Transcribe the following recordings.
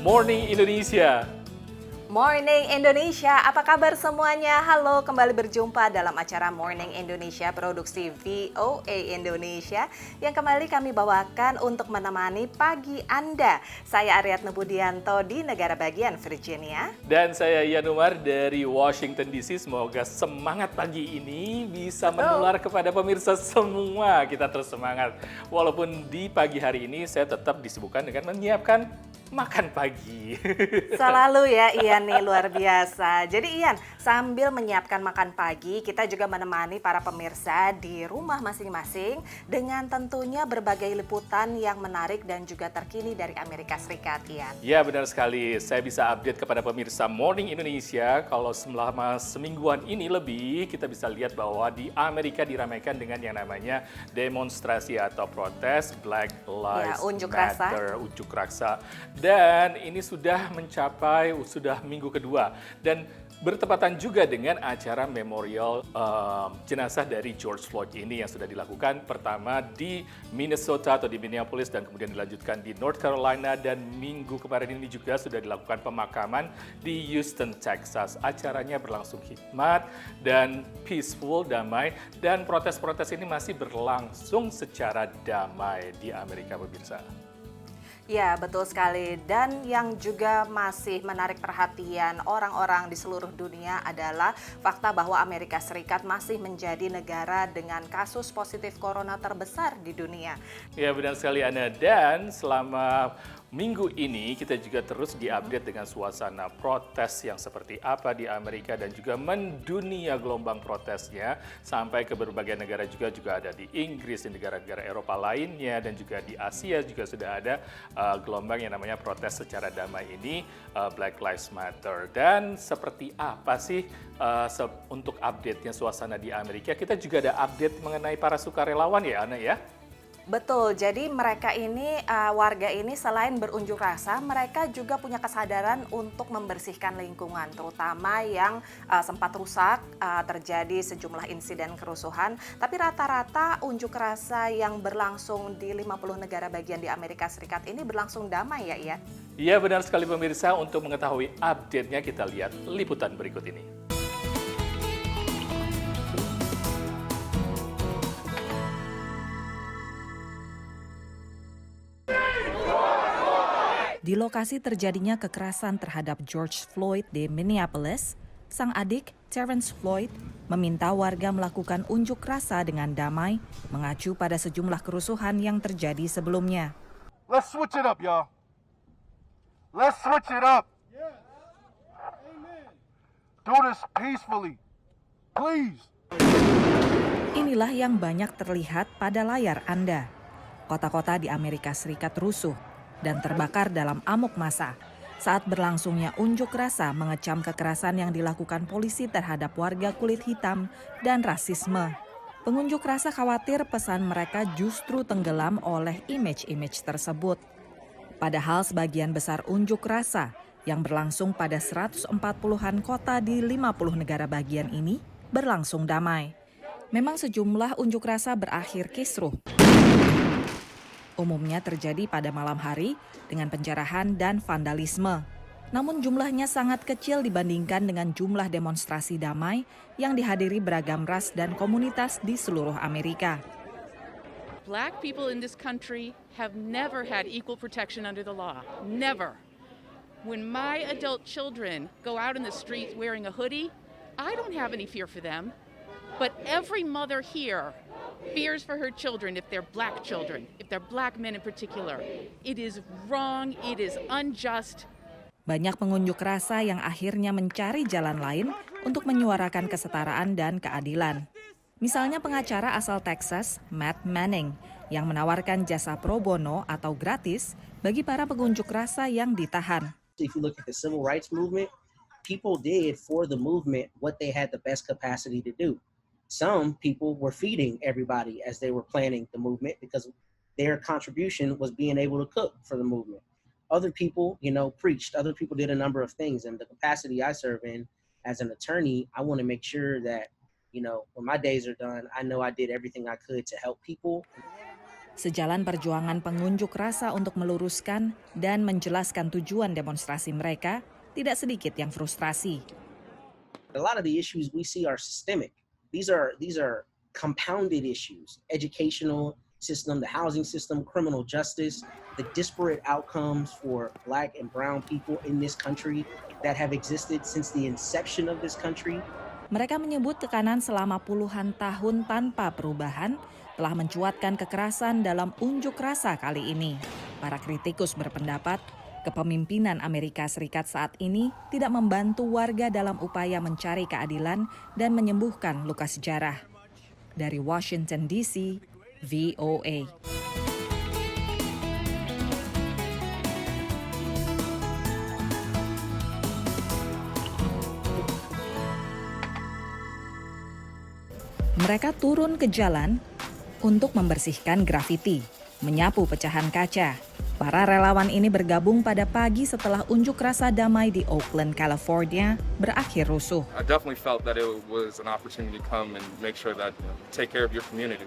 Morning Indonesia. Morning Indonesia, apa kabar semuanya? Halo, kembali berjumpa dalam acara Morning Indonesia produksi VOA Indonesia yang kembali kami bawakan untuk menemani pagi Anda. Saya Aryatna Budianto di negara bagian Virginia. Dan saya Ian Umar dari Washington DC. Semoga semangat pagi ini bisa menular kepada pemirsa semua. Kita terus semangat. Walaupun di pagi hari ini saya tetap disibukkan dengan menyiapkan makan pagi. Selalu ya Ian nih, luar biasa. Jadi Ian, sambil menyiapkan makan pagi, kita juga menemani para pemirsa di rumah masing-masing dengan tentunya berbagai liputan yang menarik dan juga terkini dari Amerika Serikat, Ian. Ya, benar sekali. Saya bisa update kepada pemirsa Morning Indonesia kalau selama semingguan ini lebih kita bisa lihat bahwa di Amerika diramaikan dengan yang namanya demonstrasi atau protes Black Lives Matter, unjuk rasa. Dan ini sudah sudah minggu kedua dan bertepatan juga dengan acara memorial jenazah dari George Floyd ini yang sudah dilakukan pertama di Minnesota atau di Minneapolis dan kemudian dilanjutkan di North Carolina dan minggu kemarin ini juga sudah dilakukan pemakaman di Houston, Texas. Acaranya berlangsung hikmat dan peaceful, damai, dan protes-protes ini masih berlangsung secara damai di Amerika, pemirsa. Ya, betul sekali. Dan yang juga masih menarik perhatian orang-orang di seluruh dunia adalah fakta bahwa Amerika Serikat masih menjadi negara dengan kasus positif corona terbesar di dunia. Ya, benar sekali Ana. Dan selama minggu ini kita juga terus diupdate dengan suasana protes yang seperti apa di Amerika dan juga mendunia gelombang protesnya sampai ke berbagai negara juga ada di Inggris, di negara-negara Eropa lainnya dan juga di Asia juga sudah ada gelombang yang namanya protes secara damai ini, Black Lives Matter. Dan seperti apa sih untuk update-nya suasana di Amerika? Kita juga ada update mengenai para sukarelawan ya Ana ya? Betul, jadi mereka ini, warga ini selain berunjuk rasa, mereka juga punya kesadaran untuk membersihkan lingkungan, terutama yang sempat rusak, terjadi sejumlah insiden kerusuhan. Tapi rata-rata unjuk rasa yang berlangsung di 50 negara bagian di Amerika Serikat ini berlangsung damai ya, Ian? Iya, benar sekali pemirsa. Untuk mengetahui update-nya kita lihat liputan berikut ini. Di lokasi terjadinya kekerasan terhadap George Floyd di Minneapolis, sang adik, Terrence Floyd, meminta warga melakukan unjuk rasa dengan damai, mengacu pada sejumlah kerusuhan yang terjadi sebelumnya. Let's switch it up, y'all. Let's switch it up. Do this peacefully. Please. Inilah yang banyak terlihat pada layar Anda. Kota-kota di Amerika Serikat rusuh dan terbakar dalam amuk massa saat berlangsungnya unjuk rasa mengecam kekerasan yang dilakukan polisi terhadap warga kulit hitam dan rasisme. Pengunjuk rasa khawatir pesan mereka justru tenggelam oleh image-image tersebut. Padahal sebagian besar unjuk rasa yang berlangsung pada 140-an kota di 50 negara bagian ini berlangsung damai. Memang sejumlah unjuk rasa berakhir kisruh. Umumnya terjadi pada malam hari dengan penjarahan dan vandalisme. Namun jumlahnya sangat kecil dibandingkan dengan jumlah demonstrasi damai yang dihadiri beragam ras dan komunitas di seluruh Amerika. Black people in this country have never had equal protection under the law. Never. When my adult children go out in the street wearing a hoodie, I don't have any fear for them. But every mother here fears for her children if they're black children, if they're black men in particular. It is wrong, it is unjust. Banyak pengunjuk rasa yang akhirnya mencari jalan lain untuk menyuarakan kesetaraan dan keadilan. Misalnya pengacara asal Texas, Matt Manning, yang menawarkan jasa pro bono atau gratis bagi para pengunjuk rasa yang ditahan. If you look at the civil rights movement, people did for the movement what they had the best capacity to do. Some people were feeding everybody as they were planning the movement because their contribution was being able to cook for the movement. Other people, preached. Other people did a number of things. And the capacity I serve in as an attorney, I want to make sure that, when my days are done, I know I did everything I could to help people. Sejalan perjuangan pengunjuk rasa untuk meluruskan dan menjelaskan tujuan demonstrasi mereka, tidak sedikit yang frustrasi. A lot of the issues we see are systemic. These are compounded issues: educational system, the housing system, criminal justice, the disparate outcomes for Black and brown people in this country that have existed since the inception of this country. Mereka menyebut tekanan selama puluhan tahun tanpa perubahan telah mencuatkan kekerasan dalam unjuk rasa kali ini. Para kritikus berpendapat kepemimpinan Amerika Serikat saat ini tidak membantu warga dalam upaya mencari keadilan dan menyembuhkan luka sejarah. Dari Washington DC, VOA. Mereka turun ke jalan untuk membersihkan grafiti, menyapu pecahan kaca. Para relawan ini bergabung pada pagi setelah unjuk rasa damai di Oakland, California berakhir rusuh. I definitely felt that it was an opportunity to come and make sure that take care of your community.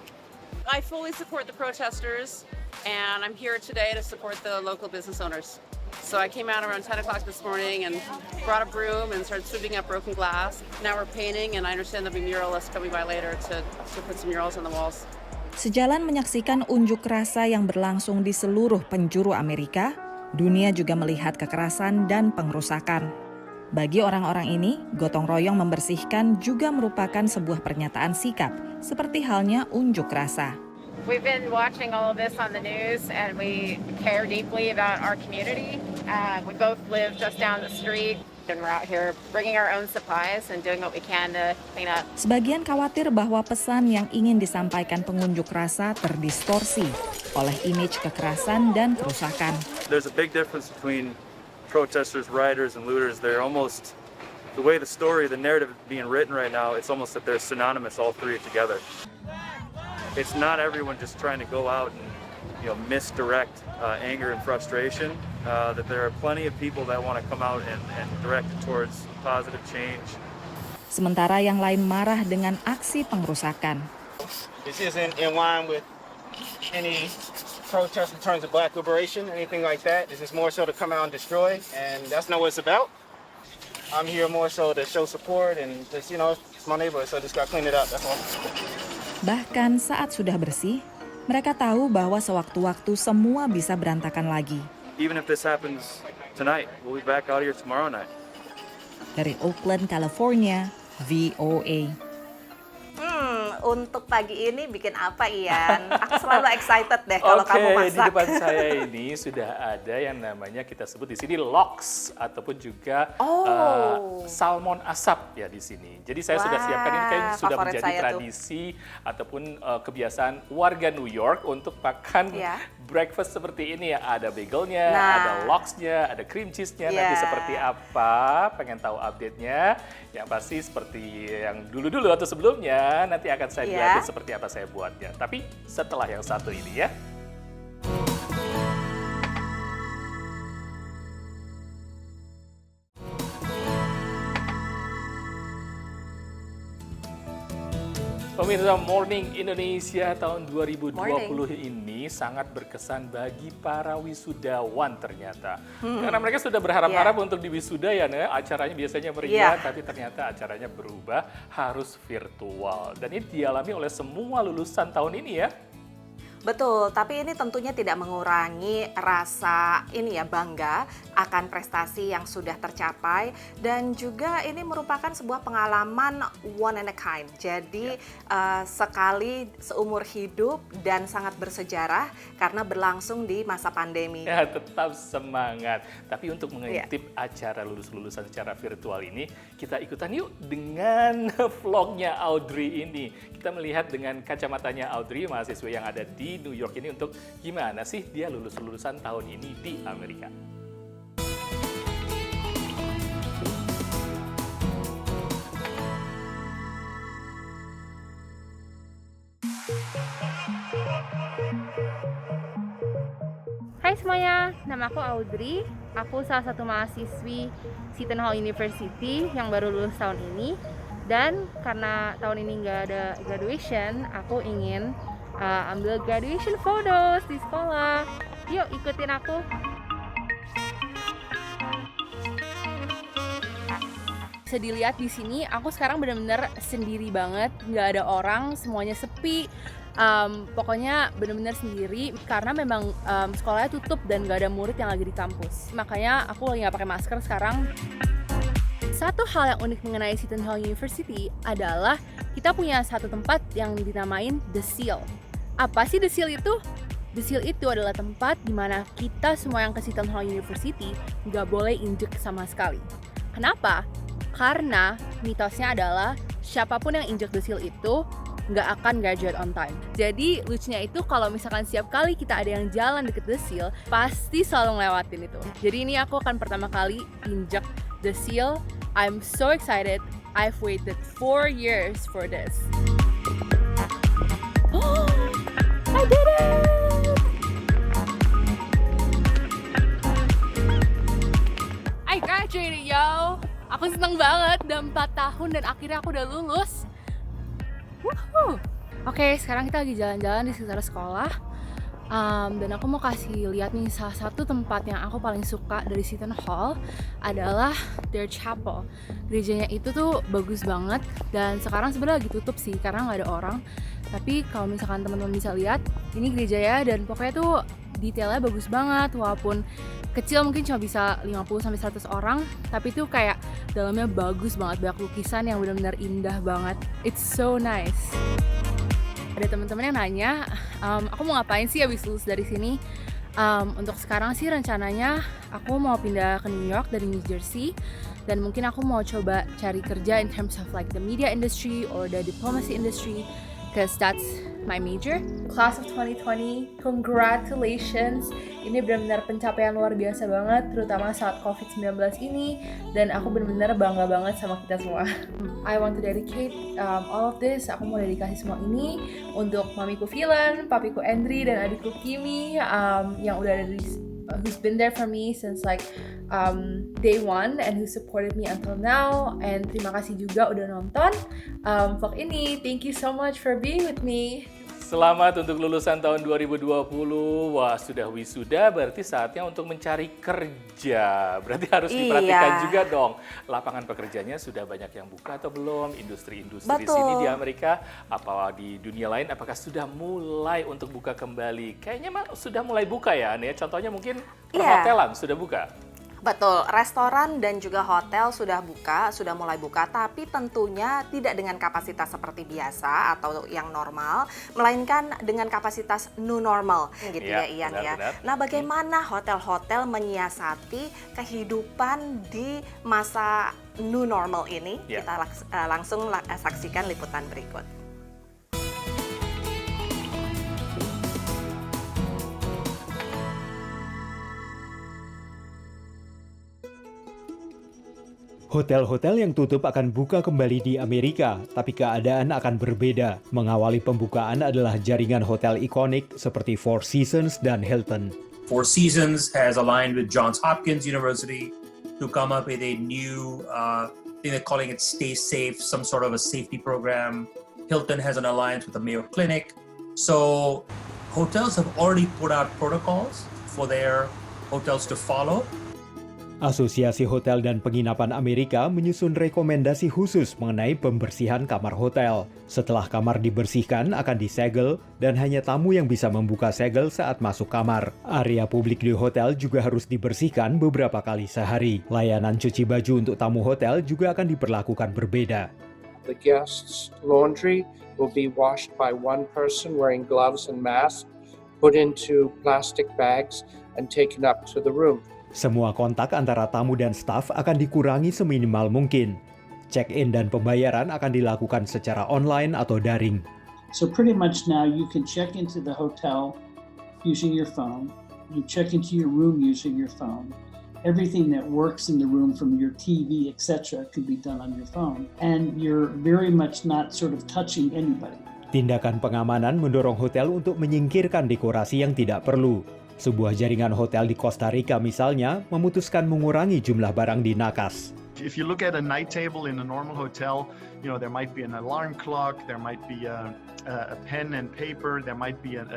I fully support the protesters, and I'm here today to support the local business owners. So I came out around 10 o'clock this morning and brought a broom and started sweeping up broken glass. Now we're painting, and I understand there'll be muralists coming by later to put some murals on the walls. Sejalan menyaksikan unjuk rasa yang berlangsung di seluruh penjuru Amerika, dunia juga melihat kekerasan dan pengrusakan. Bagi orang-orang ini, gotong royong membersihkan juga merupakan sebuah pernyataan sikap, seperti halnya unjuk rasa. We've been watching all of this on the news and we care deeply about our community. We both live just down the street and we're out here bringing our own supplies and doing what we can to clean up. Sebagian khawatir bahwa pesan yang ingin disampaikan pengunjuk rasa terdistorsi oleh image kekerasan dan kerusakan. There's a big difference between protesters, rioters, and looters. They're almost, the way the story, the narrative being written right now, it's almost that they're synonymous, all three together. It's not everyone just trying to go out and misdirect anger and frustration, that there are plenty of people that want to come out and direct it towards positive change. Sementara yang lain marah dengan aksi pengrusakan. This isn't in line with any protest in terms of Black liberation, anything like that. This is more so to come out and destroy, and that's not what it's about. I'm here more so to show support and just, it's my neighborhood, so I just got to clean it up, that's all. Bahkan saat sudah bersih, mereka tahu bahwa sewaktu-waktu semua bisa berantakan lagi. Even if this happens tonight, we'll be back out here tomorrow night. Dari Oakland, California, VOA. Untuk pagi ini bikin apa, Ian? Aku selalu excited deh kalau kamu masak. Di depan saya ini sudah ada yang namanya kita sebut di sini lox ataupun juga salmon asap ya di sini. Jadi saya sudah siapkan ini kan sudah menjadi tradisi ataupun kebiasaan warga New York untuk makan breakfast seperti ini ya. Ada bagelnya, ada lox-nya, ada cream cheese-nya. Nanti seperti apa? Pengen tahu update-nya? Yang pasti seperti yang dulu-dulu atau sebelumnya nanti akan saya buatin seperti apa saya buatnya. Tapi setelah yang satu ini ya. Pemirsa Morning Indonesia tahun 2020 ini sangat berkesan bagi para wisudawan ternyata. Karena mereka sudah berharap-harap untuk di wisuda ya, acaranya biasanya meriah, tapi ternyata acaranya berubah harus virtual. Dan ini dialami oleh semua lulusan tahun ini ya. Betul, tapi ini tentunya tidak mengurangi rasa bangga akan prestasi yang sudah tercapai dan juga ini merupakan sebuah pengalaman one and a kind. Jadi sekali seumur hidup dan sangat bersejarah karena berlangsung di masa pandemi. Ya, tetap semangat. Tapi untuk mengintip acara lulus-lulusan secara virtual ini, kita ikutan yuk dengan vlognya Audrey ini. Kita melihat dengan kacamatanya Audrey, mahasiswa yang ada di New York ini untuk gimana sih dia lulusan tahun ini di Amerika. Hai semuanya, nama aku Audrey. Aku salah satu mahasiswi Seton Hall University yang baru lulus tahun ini. Dan karena tahun ini nggak ada graduation, aku ingin ambil graduation photos di sekolah. Yuk ikutin aku. Bisa dilihat di sini, aku sekarang benar-benar sendiri banget, nggak ada orang, semuanya sepi. Pokoknya benar-benar sendiri karena memang sekolahnya tutup dan nggak ada murid yang lagi di kampus. Makanya aku lagi nggak pakai masker sekarang. Satu hal yang unik mengenai Seton Hall University adalah kita punya satu tempat yang dinamain The Seal. Apa sih The Seal itu? The Seal itu adalah tempat di mana kita semua yang ke Seton Hall University nggak boleh injek sama sekali. Kenapa? Karena mitosnya adalah siapapun yang injek The Seal itu nggak akan graduate on time. Jadi lucunya itu kalau misalkan setiap kali kita ada yang jalan deket The Seal, pasti selalu ngelewatin itu. Jadi ini aku akan pertama kali injek The Seal. I'm so excited. I've waited 4 years for this. Oh, I did it! I graduated, yo! Aku seneng banget, udah 4 tahun dan akhirnya aku udah lulus. Woohoo! Oke, sekarang kita lagi jalan-jalan di sekitar sekolah. Dan aku mau kasih lihat nih salah satu tempat yang aku paling suka dari Seton Hall adalah their chapel. Gerejanya itu tuh bagus banget dan sekarang sebenarnya lagi tutup sih karena nggak ada orang. Tapi kalau misalkan teman-teman bisa lihat, ini gereja ya dan pokoknya tuh detailnya bagus banget walaupun kecil mungkin cuma bisa 50-100 orang, tapi tuh kayak dalamnya bagus banget, banyak lukisan yang benar-benar indah banget. It's so nice. Ada teman-teman yang nanya, aku mau ngapain sih abis lulus dari sini? Untuk sekarang sih rencananya aku mau pindah ke New York dari New Jersey dan mungkin aku mau coba cari kerja in terms of like the media industry or the diplomacy industry because that's my major. Class of 2020, congratulations! Ini benar-benar pencapaian luar biasa banget, terutama saat COVID-19 ini, dan aku benar-benar bangga banget sama kita semua. I want to dedicate all of this, aku mau dedikasi semua ini untuk mamiku Philan, papiku Andri, dan adikku Kimi yang udah ada di who's been there for me since like day one and who supported me until now. And terima kasih juga udah nonton vlog ini. Thank you so much for being with me. Selamat untuk lulusan tahun 2020. Wah, sudah wisuda, berarti saatnya untuk mencari kerja. Berarti harus diperhatikan juga dong. Lapangan pekerjaannya sudah banyak yang buka atau belum? Industri-industri di sini di Amerika, apa di dunia lain, apakah sudah mulai untuk buka kembali? Kayaknya sudah mulai buka ya, Ane. Contohnya mungkin perhotelan sudah buka. Betul, restoran dan juga hotel sudah buka, sudah mulai buka, tapi tentunya tidak dengan kapasitas seperti biasa atau yang normal, melainkan dengan kapasitas new normal, gitu ya Ian ya. Nah, bagaimana hotel-hotel menyiasati kehidupan di masa new normal ini? Kita langsung saksikan liputan berikut. Hotel-hotel yang tutup akan buka kembali di Amerika, tapi keadaan akan berbeda. Mengawali pembukaan adalah jaringan hotel ikonik seperti Four Seasons dan Hilton. Four Seasons has aligned with Johns Hopkins University to come up with a new, they're calling it Stay Safe, some sort of a safety program. Hilton has an alliance with the Mayo Clinic. So hotels have already put out protocols for their hotels to follow. Asosiasi Hotel dan Penginapan Amerika menyusun rekomendasi khusus mengenai pembersihan kamar hotel. Setelah kamar dibersihkan akan disegel dan hanya tamu yang bisa membuka segel saat masuk kamar. Area publik di hotel juga harus dibersihkan beberapa kali sehari. Layanan cuci baju untuk tamu hotel juga akan diperlakukan berbeda. The guests' laundry will be washed by one person wearing gloves and mask, put into plastic bags and taken up to the room. Semua kontak antara tamu dan staf akan dikurangi seminimal mungkin. Check-in dan pembayaran akan dilakukan secara online atau daring. So pretty much now you can check into the hotel using your phone. You check into your room using your phone. Everything that works in the room from your TV, etc. could be done on your phone. And you're very much not sort of touching anybody. Tindakan pengamanan mendorong hotel untuk menyingkirkan dekorasi yang tidak perlu. Sebuah jaringan hotel di Costa Rica misalnya memutuskan mengurangi jumlah barang di nakas. If you look at a night table in a normal hotel, you know, there might be an alarm clock, there might be a pen and paper, there might be a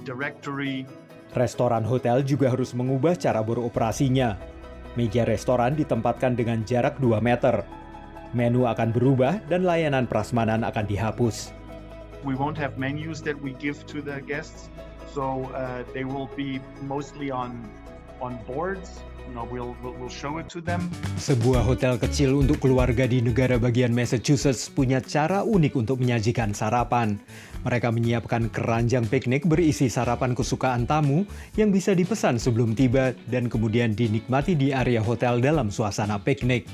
directory. Restoran hotel juga harus mengubah cara beroperasinya. Meja restoran ditempatkan dengan jarak 2 meter. Menu akan berubah dan layanan prasmanan akan dihapus. We won't have menus that we give to the guests, so they will be mostly on boards. You know, we'll show it to them. Sebuah hotel kecil untuk keluarga di negara bagian Massachusetts punya cara unik untuk menyajikan sarapan. Mereka menyiapkan keranjang piknik berisi sarapan kesukaan tamu yang bisa dipesan sebelum tiba dan kemudian dinikmati di area hotel dalam suasana piknik.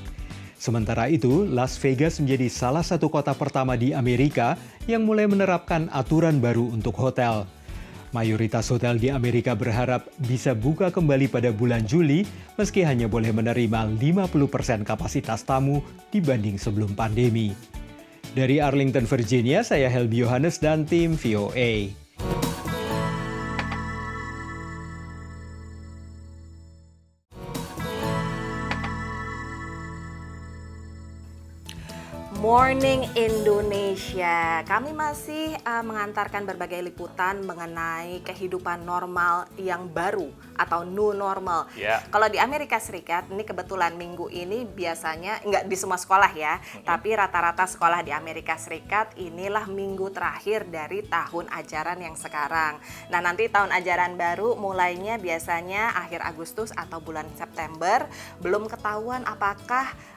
Sementara itu, Las Vegas menjadi salah satu kota pertama di Amerika yang mulai menerapkan aturan baru untuk hotel. Mayoritas hotel di Amerika berharap bisa buka kembali pada bulan Juli meski hanya boleh menerima 50% kapasitas tamu dibanding sebelum pandemi. Dari Arlington, Virginia, saya Helby Yohanes dan tim VOA. Morning Indonesia, kami masih mengantarkan berbagai liputan mengenai kehidupan normal yang baru atau new normal. Kalau di Amerika Serikat, ini kebetulan minggu ini biasanya, nggak di semua sekolah ya, tapi rata-rata sekolah di Amerika Serikat inilah minggu terakhir dari tahun ajaran yang sekarang. Nah, nanti tahun ajaran baru mulainya biasanya akhir Agustus atau bulan September, belum ketahuan apakah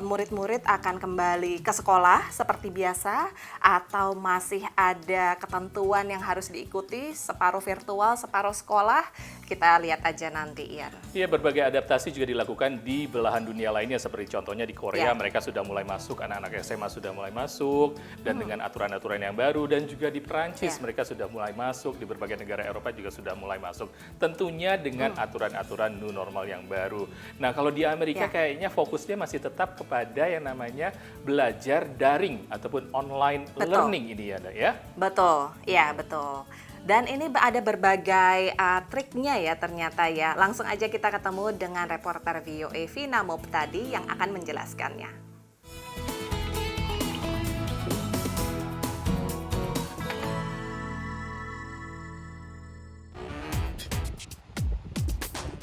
murid-murid akan kembali ke sekolah seperti biasa atau masih ada ketentuan yang harus diikuti, separuh virtual, separuh sekolah. Kita lihat aja nanti, Ian. Iya, berbagai adaptasi juga dilakukan di belahan dunia lainnya, seperti contohnya di Korea, mereka sudah mulai masuk, anak-anak SMA sudah mulai masuk, dan dengan aturan-aturan yang baru, dan juga di Prancis mereka sudah mulai masuk, di berbagai negara Eropa juga sudah mulai masuk. Tentunya dengan aturan-aturan new normal yang baru. Nah, kalau di Amerika kayaknya fokusnya masih tetap kepada yang namanya belajar daring ataupun online learning ini ya. Betul, ya betul. Dan ini ada berbagai triknya ya ternyata ya. Langsung aja kita ketemu dengan reporter VOA Vina Moptadi yang akan menjelaskannya.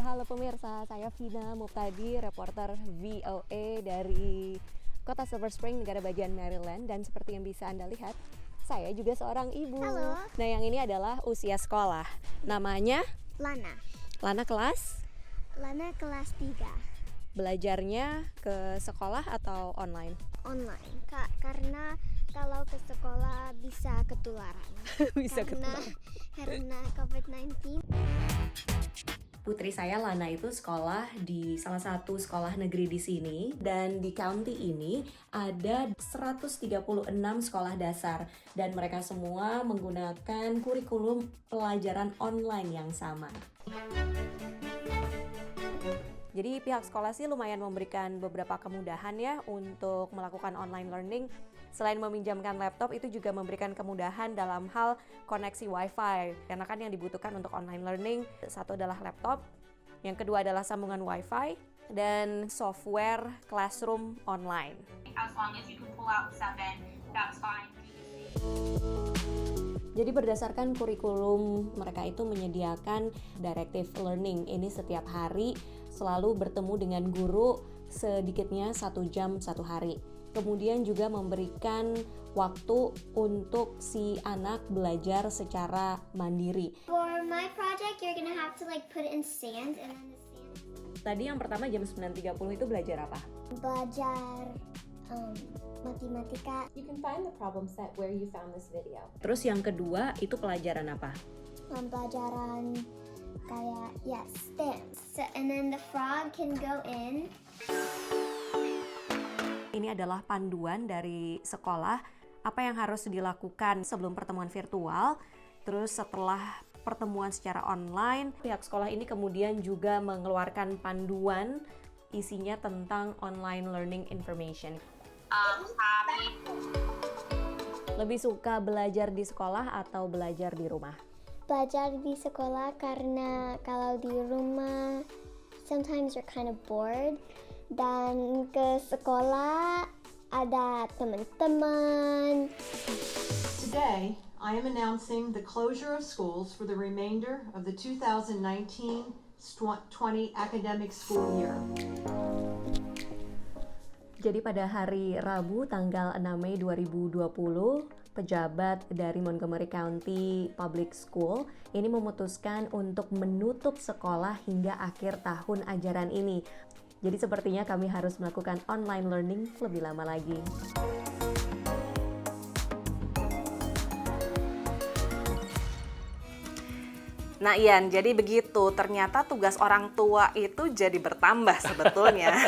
Halo pemirsa, saya Vina Moptadi, reporter VOA dari kota Silver Spring, negara bagian Maryland. Dan seperti yang bisa Anda lihat, saya juga seorang ibu. Halo. Nah, yang ini adalah usia sekolah. Namanya? Lana. Lana kelas? Lana kelas 3. Belajarnya ke sekolah atau online? Online, Kak. Karena kalau ke sekolah bisa ketularan. Karena COVID-19. Putri saya Lana itu sekolah di salah satu sekolah negeri di sini, dan di county ini ada 136 sekolah dasar dan mereka semua menggunakan kurikulum pelajaran online yang sama. Jadi pihak sekolah sih lumayan memberikan beberapa kemudahan ya untuk melakukan online learning. Selain meminjamkan laptop, itu juga memberikan kemudahan dalam hal koneksi Wi-Fi. Karena kan yang dibutuhkan untuk online learning, satu adalah laptop, yang kedua adalah sambungan Wi-Fi, dan software classroom online. As long as you can pull out 7, that's fine. Jadi berdasarkan kurikulum, mereka itu menyediakan directive learning. Ini setiap hari selalu bertemu dengan guru sedikitnya 1 jam 1 hari. Kemudian juga memberikan waktu untuk si anak belajar secara mandiri. For my project, you're gonna have to like put it in sand and then the sand. Tadi yang pertama jam 9.30 itu belajar apa? Belajar matematika. You can find the problem set where you found this video. Terus yang kedua itu pelajaran apa? Pelajaran kayak stamps. So, and then the frog can go in. Ini adalah panduan dari sekolah apa yang harus dilakukan sebelum pertemuan virtual. Terus setelah pertemuan secara online, pihak sekolah ini kemudian juga mengeluarkan panduan isinya tentang online learning information. Lebih suka belajar di sekolah atau belajar di rumah? Belajar di sekolah karena kalau di rumah sometimes you're kind of bored. Dan ke sekolah ada teman-teman. Today, I am announcing the closure of schools for the remainder of the 2019-20 academic school year. Jadi pada hari Rabu tanggal 6 Mei 2020, pejabat dari Montgomery County Public School ini memutuskan untuk menutup sekolah hingga akhir tahun ajaran ini. Jadi sepertinya kami harus melakukan online learning lebih lama lagi. Nah Ian, jadi begitu, ternyata tugas orang tua itu jadi bertambah sebetulnya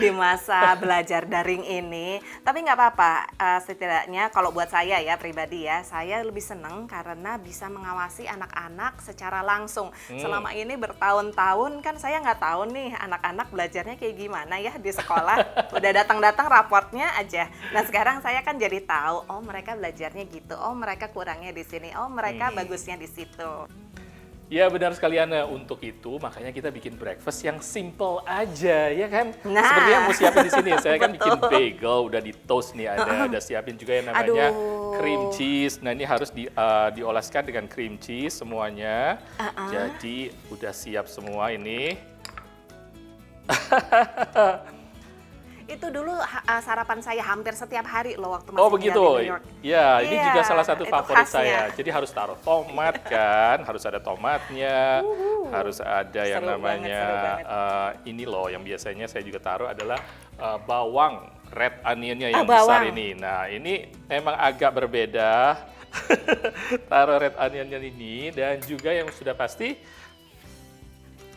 di masa belajar daring ini. Tapi nggak apa-apa, setidaknya kalau buat saya ya pribadi ya, saya lebih seneng karena bisa mengawasi anak-anak secara langsung. Selama ini bertahun-tahun kan saya nggak tahu nih anak-anak belajarnya kayak gimana ya di sekolah. Udah datang-datang raportnya aja. Nah sekarang saya kan jadi tahu, oh mereka belajarnya gitu, oh mereka kurangnya di sini, oh mereka bagusnya di situ. Ya benar sekali Ana, untuk itu makanya kita bikin breakfast yang simple aja ya kan. Nah. Sebenarnya mau siapin di sini, saya kan bikin bagel, udah di toast nih ada siapin juga yang namanya cream cheese. Nah ini harus diolaskan dengan cream cheese semuanya. Jadi udah siap semua ini. Itu dulu sarapan saya hampir setiap hari loh waktu masih Oh begitu, tinggal di New York. ya ini juga salah satu itu favorit khasnya. saya. Jadi harus taruh tomat kan, harus ada tomatnya, harus ada yang Seru namanya banget. ini loh yang biasanya saya juga taruh adalah bawang red onionnya yang bawang. besar ini. Nah ini emang agak berbeda, taruh red onionnya ini dan juga yang sudah pasti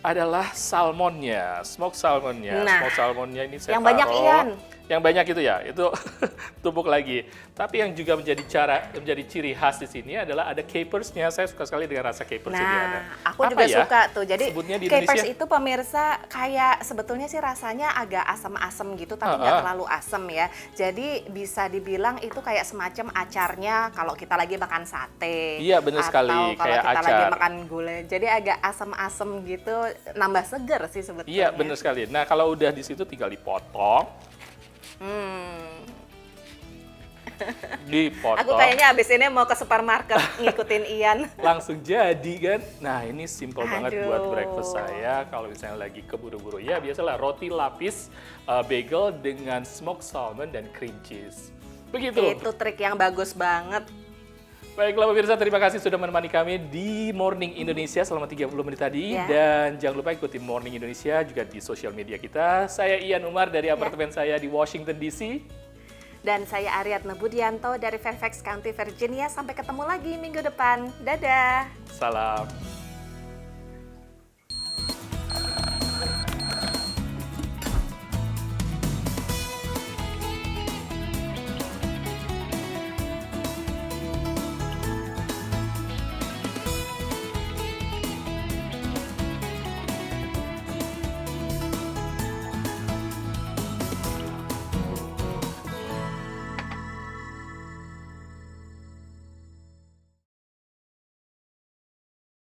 adalah salmonnya, smoked salmonnya. Nah, smoked salmonnya ini saya yang banyak, taruh. Ian. Yang banyak itu ya, itu tumbuk lagi. Tapi yang juga menjadi ciri khas di sini adalah ada capersnya. Saya suka sekali dengan rasa capers ini ada. Nah, aku juga suka tuh. Jadi sebutnya di capers Indonesia? itu pemirsa kayak sebetulnya sih rasanya agak asam-asam gitu, tapi nggak terlalu asam ya. Jadi bisa dibilang itu kayak semacam acarnya kalau kita lagi makan sate. Iya benar sekali, atau kalau kayak kita acar. lagi makan gulai. Jadi agak asam-asam gitu, nambah seger sih sebetulnya. Iya benar sekali. Nah kalau udah di situ tinggal dipotong. Dipotong. Aku kayaknya abis ini mau ke supermarket ngikutin Ian. Langsung jadi kan. Nah ini simple banget buat Aduh. breakfast saya. Kalau misalnya lagi keburu-buru ya biasalah roti lapis, bagel dengan smoked salmon dan cream cheese. Begitu. Itu trik yang bagus banget. Baiklah pemirsa, terima kasih sudah menemani kami di Morning Indonesia selama 30 menit tadi. Ya. Dan jangan lupa ikuti Morning Indonesia juga di sosial media kita. Saya Ian Umar dari apartemen saya di Washington DC. Dan saya Ariadna Budianto dari Fairfax County, Virginia. Sampai ketemu lagi minggu depan. Dadah. Salam.